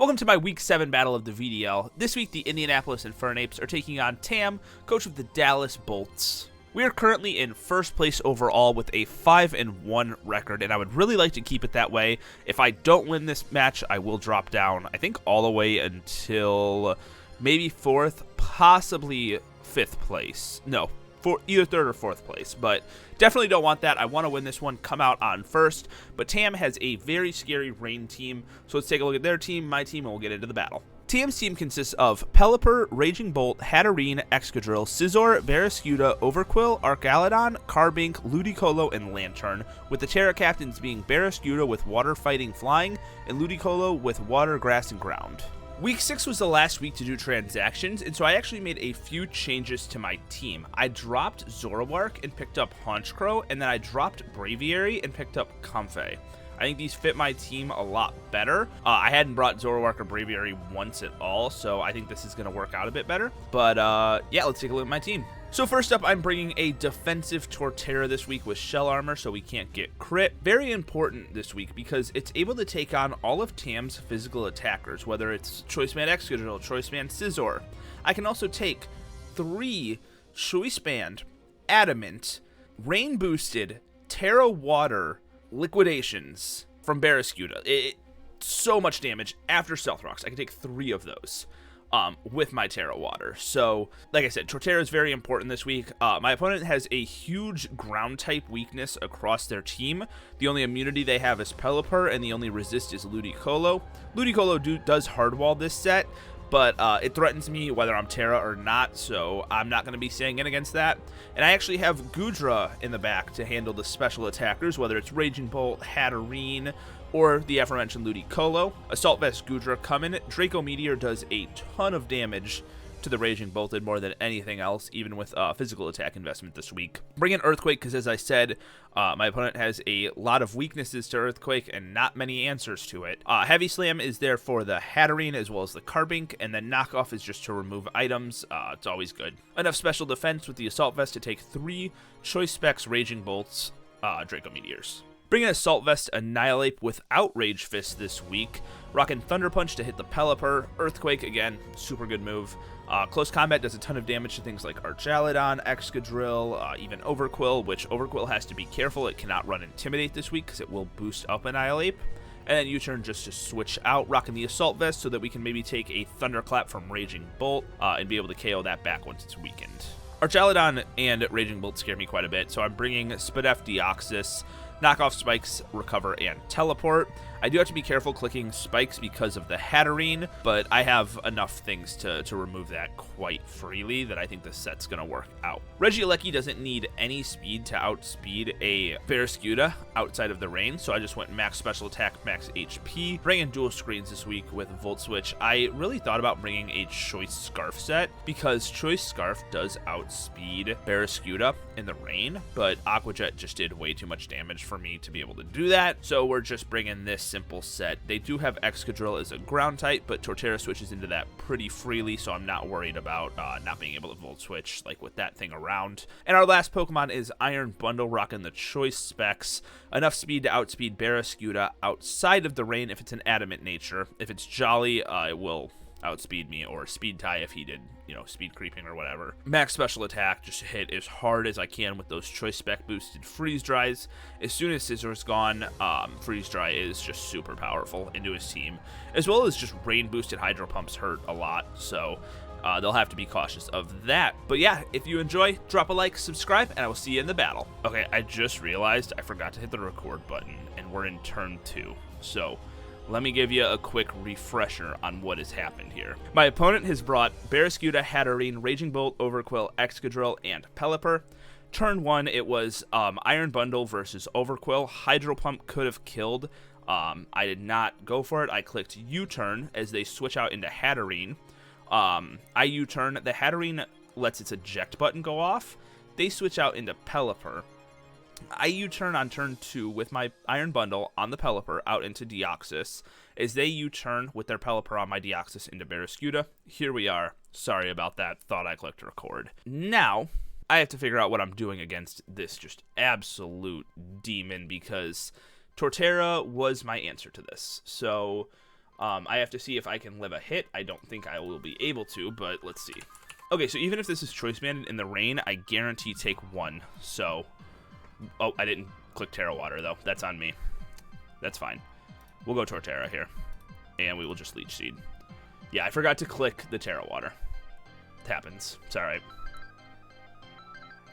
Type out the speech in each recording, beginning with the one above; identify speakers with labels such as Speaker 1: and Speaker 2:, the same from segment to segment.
Speaker 1: Welcome to my Week 7 battle of the VDL. This week, the Indianapolis Infernapes are taking on Tam, coach of the Dallas Bolts. We are currently in first place overall with a 5-1 record, and I would really like to keep it that way. If I don't win this match, I will drop down, I think, all the way until maybe 4th, possibly 5th place. No, for either 3rd or 4th place, but definitely don't want that. I want to win this one, come out on first, but Tam has a very scary rain team, so let's take a look at their team, my team, and we'll get into the battle. Tam's team consists of Pelipper, Raging Bolt, Hatterene, Excadrill, Scizor, Barraskewda, Overquill, Archaludon, Carbink, Ludicolo, and Lantern, with the Tera captains being Barraskewda with Water Fighting Flying, and Ludicolo with Water, Grass, and Ground. Week 6 was the last week to do transactions, and so I actually made a few changes to my team. I dropped Zoroark and picked up Honchkrow, and then I dropped Braviary and picked up Comfey. I think these fit my team a lot better. I hadn't brought Zoroark or Braviary once at all, so I think this is going to work out a bit better. But yeah, let's take a look at my team. So first up, I'm bringing a defensive Torterra this week with Shell Armor so we can't get crit. Very important this week because it's able to take on all of Tam's physical attackers, whether it's Choice Band Excadrill, Choice Band Scizor. I can also take 3 Choice Band Adamant, Rain Boosted, Tera Water Liquidations from Barraskewda. So much damage after Stealth Rocks. I can take 3 of those with my Tera Water. So, like I said, Torterra is very important this week. My opponent has a huge ground type weakness across their team. The only immunity they have is Pelipper, and the only resist is Ludicolo. Ludicolo does hardwall this set, but it threatens me whether I'm Tera or not, so I'm not going to be staying in against that. And I actually have Goodra in the back to handle the special attackers, whether it's Raging Bolt, Hatterene, or the aforementioned Ludicolo. Assault Vest Goodra coming. Draco Meteor does a ton of damage to the Raging Bolted more than anything else, even with physical attack investment this week. Bring in Earthquake because, as I said, my opponent has a lot of weaknesses to Earthquake and not many answers to it. Heavy Slam is there for the Hatterene as well as the Carbink, and then Knockoff is just to remove items. It's always good. Enough special defense with the Assault Vest to take 3 Choice Specs Raging Bolts, Draco Meteors. Bring in Assault Vest Annihilate without Rage Fist this week. Rockin' Thunder Punch to hit the Pelipper. Earthquake, again, super good move. Close Combat does a ton of damage to things like Archaludon, Excadrill, even Overquill, which Overquill has to be careful. It cannot run Intimidate this week because it will boost up Annihilate. And then U-turn just to switch out, rocking the Assault Vest so that we can maybe take a Thunderclap from Raging Bolt and be able to KO that back once it's weakened. Archaludon and Raging Bolt scare me quite a bit, so I'm bringing Spadef Deoxys, Knockoff Spikes, Recover, and Teleport. I do have to be careful clicking Spikes because of the Hatterene, but I have enough things to remove that quite freely that I think the set's going to work out. Regieleki doesn't need any speed to outspeed a Barraskewda outside of the range, so I just went max special attack, max HP. Bringing dual screens this week with Volt Switch. I really thought about bringing a Choice Scarf set because Choice Scarf does outspeed Barraskewda in the rain, but Aqua Jet just did way too much damage for me to be able to do that, so we're just bringing this simple set. They do have Excadrill as a ground type, but Torterra switches into that pretty freely, so I'm not worried about not being able to Volt Switch like with that thing around. And our last Pokemon is Iron Bundle, rocking the Choice Specs. Enough speed to outspeed Barraskewda outside of the rain if it's an adamant nature. If it's Jolly, it will outspeed me, or Speed Tie if he did, speed creeping or whatever. Max special attack, just to hit as hard as I can with those Choice Spec boosted Freeze Dries. As soon as Scissor's gone, Freeze Dry is just super powerful into his team, as well as just rain boosted Hydro Pumps hurt a lot, so they'll have to be cautious of that. But yeah, if you enjoy, drop a like, subscribe, and I will see you in the battle. Okay, I just realized I forgot to hit the record button, and we're in turn 2, so let me give you a quick refresher on what has happened here. My opponent has brought Barraskewda, Hatterene, Raging Bolt, Overquill, Excadrill, and Pelipper. Turn 1, it was Iron Bundle versus Overquill. Hydro Pump could have killed. I did not go for it. I clicked U-turn as they switch out into Hatterene. I U-turn. The Hatterene lets its eject button go off. They switch out into Pelipper. I U-turn on turn 2 with my Iron Bundle on the Pelipper out into Deoxys, as they U-turn with their Pelipper on my Deoxys into Barraskewda. Here we are. Sorry about that. Thought I clicked record. Now, I have to figure out what I'm doing against this just absolute demon, because Torterra was my answer to this. So I have to see if I can live a hit. I don't think I will be able to, but let's see. Okay, so even if this is Choice Band in the rain, I guarantee take 1. So, oh, I didn't click Tera Water, though. That's on me. That's fine. We'll go Torterra here, and we will just Leech Seed. Yeah, I forgot to click the Tera Water. It happens. It's all right.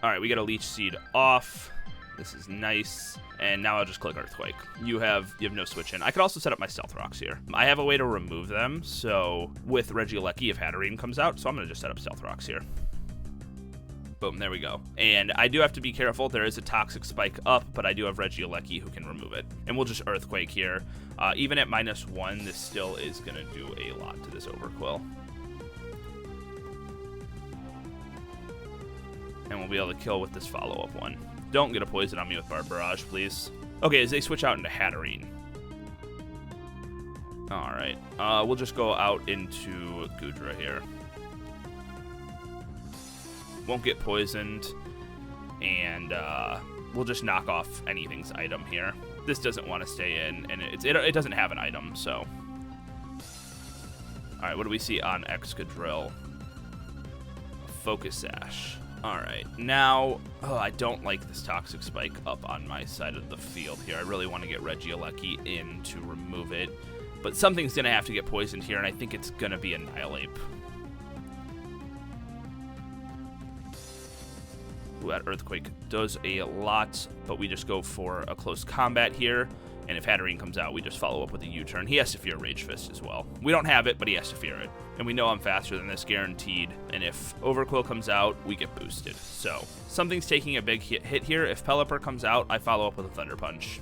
Speaker 1: All right, we got a Leech Seed off. This is nice. And now I'll just click Earthquake. You have no switch in. I could also set up my Stealth Rocks here. I have a way to remove them, so with Regieleki if Hatterene comes out, so I'm going to just set up Stealth Rocks here. Boom, there we go. And I do have to be careful. There is a Toxic Spike up, but I do have Regieleki who can remove it. And we'll just Earthquake here. Even at -1, this still is going to do a lot to this Overquill. And we'll be able to kill with this follow-up one. Don't get a poison on me with Barb Barrage, please. Okay, as they switch out into Hatterene. Alright, we'll just go out into Goodra here. Won't get poisoned, and we'll just knock off anything's item here. This doesn't want to stay in, and it doesn't have an item, so. Alright, what do we see on Excadrill? Focus Sash. Alright, now, I don't like this Toxic Spike up on my side of the field here. I really want to get Regieleki in to remove it. But something's going to have to get poisoned here, and I think it's going to be Annihilate. Ooh, that Earthquake does a lot, but we just go for a close combat here. And if Hatterene comes out, we just follow up with a U-turn. He has to fear Rage Fist as well. We don't have it, but he has to fear it. And we know I'm faster than this, guaranteed. And if Overquill comes out, we get boosted. So, something's taking a big hit here. If Pelipper comes out, I follow up with a Thunder Punch.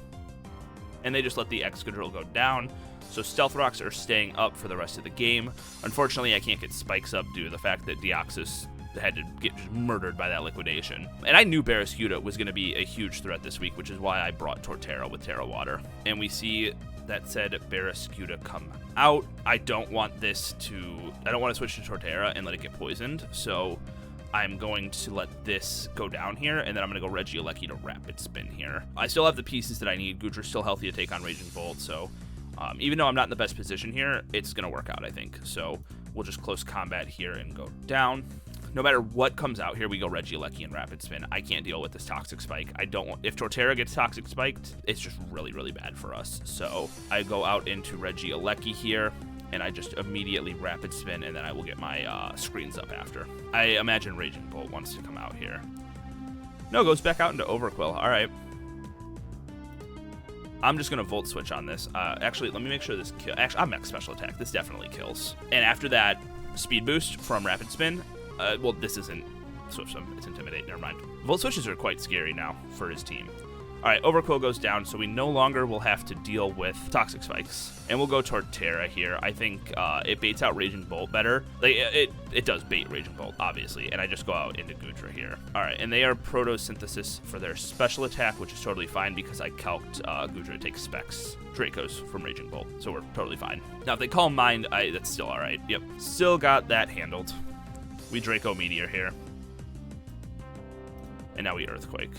Speaker 1: And they just let the Excadrill go down. So Stealth Rocks are staying up for the rest of the game. Unfortunately, I can't get Spikes up due to the fact that Deoxys had to get just murdered by that liquidation. And I knew Barraskewda was going to be a huge threat this week, which is why I brought Torterra with Tera Water. And we see that said Barraskewda come out. I don't want to switch to Torterra and let it get poisoned, so I'm going to let this go down here, and then I'm going to go Regieleki to Rapid Spin here. I still have the pieces that I need. Goodra's still healthy to take on Raging Bolt, so even though I'm not in the best position here, it's going to work out, I think. So we'll just close combat here and go down. No matter what comes out here, we go Regieleki and Rapid Spin. I can't deal with this Toxic Spike. If Torterra gets Toxic Spiked, it's just really, really bad for us. So I go out into Regieleki here, and I just immediately Rapid Spin, and then I will get my screens up after. I imagine Raging Bolt wants to come out here. No, goes back out into Overquill. All right. I'm just going to Volt Switch on this. Actually, let me make sure this kills. Actually, I'm Max Special Attack. This definitely kills. And after that, Speed Boost from Rapid Spin. Well, this isn't Swift Swim. It's Intimidate. Never mind. Volt Switches are quite scary now for his team. All right, Overquill goes down, so we no longer will have to deal with Toxic Spikes. And we'll go Torterra here. I think it baits out Raging Bolt better. Like, it does bait Raging Bolt, obviously, and I just go out into Goodra here. All right, and they are Protosynthesis for their special attack, which is totally fine because I calced Goodra takes Specs Dracos from Raging Bolt, so we're totally fine. Now, if they Calm Mind, that's still all right. Yep, still got that handled. We Draco Meteor here. And now we Earthquake.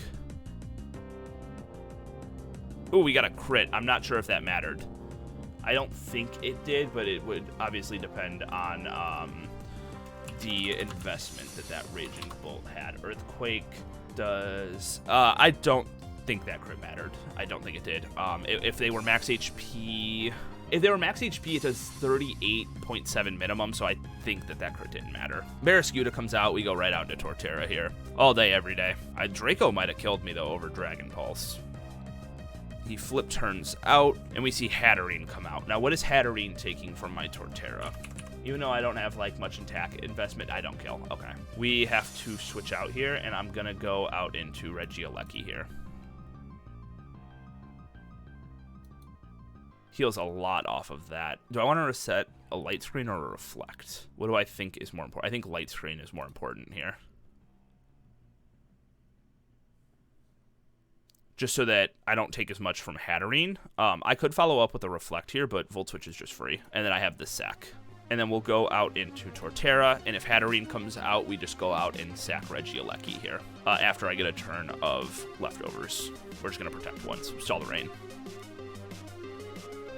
Speaker 1: Ooh, we got a crit. I'm not sure if that mattered. I don't think it did, but it would obviously depend on the investment that Raging Bolt had. Earthquake does... I don't think that crit mattered. I don't think it did. If they were max HP... If they were max HP, it does 38.7 minimum, so I think that crit didn't matter. Barraskewda comes out, we go right out into Torterra here. All day, every day. Draco might have killed me, though, over Dragon Pulse. He flip turns out, and we see Hatterene come out. Now, what is Hatterene taking from my Torterra? Even though I don't have, like, much attack investment, I don't kill. Okay. We have to switch out here, and I'm going to go out into Regieleki here. Heals a lot off of that. Do I want to reset a light screen or a reflect? What do I think is more important? I think light screen is more important here. Just so that I don't take as much from Hatterene. I could follow up with a reflect here, but Volt Switch is just free. And then I have the sack. And then we'll go out into Torterra, and if Hatterene comes out, we just go out and sack Regieleki here. After I get a turn of leftovers. We're just going to protect once. Stall the rain.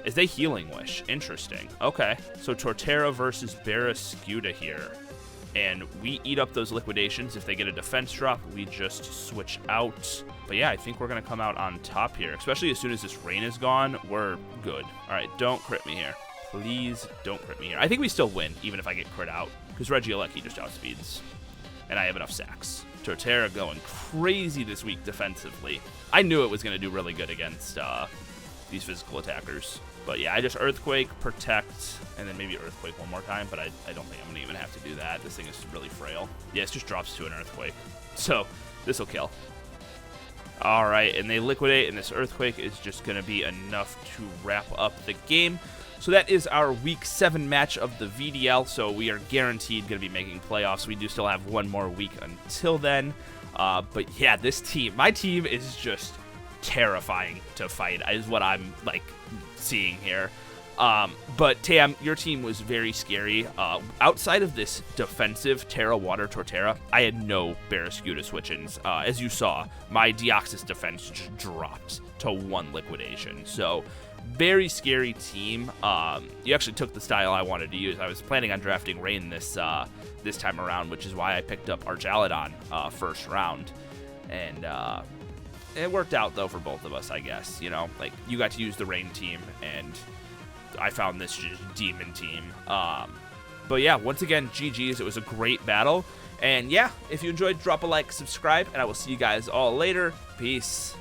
Speaker 1: Is they Healing Wish? Interesting. Okay. So Torterra versus Barraskewda here. And we eat up those liquidations. If they get a defense drop, we just switch out. But yeah, I think we're going to come out on top here. Especially as soon as this rain is gone, we're good. All right, don't crit me here. Please don't crit me here. I think we still win, even if I get crit out. Because Regieleki just outspeeds. And I have enough sacks. Torterra going crazy this week defensively. I knew it was going to do really good against these physical attackers. But yeah, I just Earthquake, Protect, and then maybe Earthquake one more time, but I don't think I'm going to even have to do that. This thing is really frail. Yeah, it just drops to an Earthquake. So, this will kill. Alright, and they liquidate, and this Earthquake is just going to be enough to wrap up the game. So that is our Week 7 match of the VDL, so we are guaranteed going to be making playoffs. We do still have one more week until then. But yeah, this team, my team is just terrifying to fight, is what I'm, like, seeing here. But Tam, your team was very scary. Outside of this defensive Tera Water Torterra, I had no Barraskewda switch-ins. As you saw, my Deoxys defense just dropped to 1 liquidation. So, very scary team. You actually took the style I wanted to use. I was planning on drafting Rain this time around, which is why I picked up Archaludon first round. And it worked out, though, for both of us, I guess. You know, like, you got to use the Rain team, and I found this just demon team. But yeah, once again, GG's. It was a great battle. And yeah, if you enjoyed, drop a like, subscribe, and I will see you guys all later. Peace.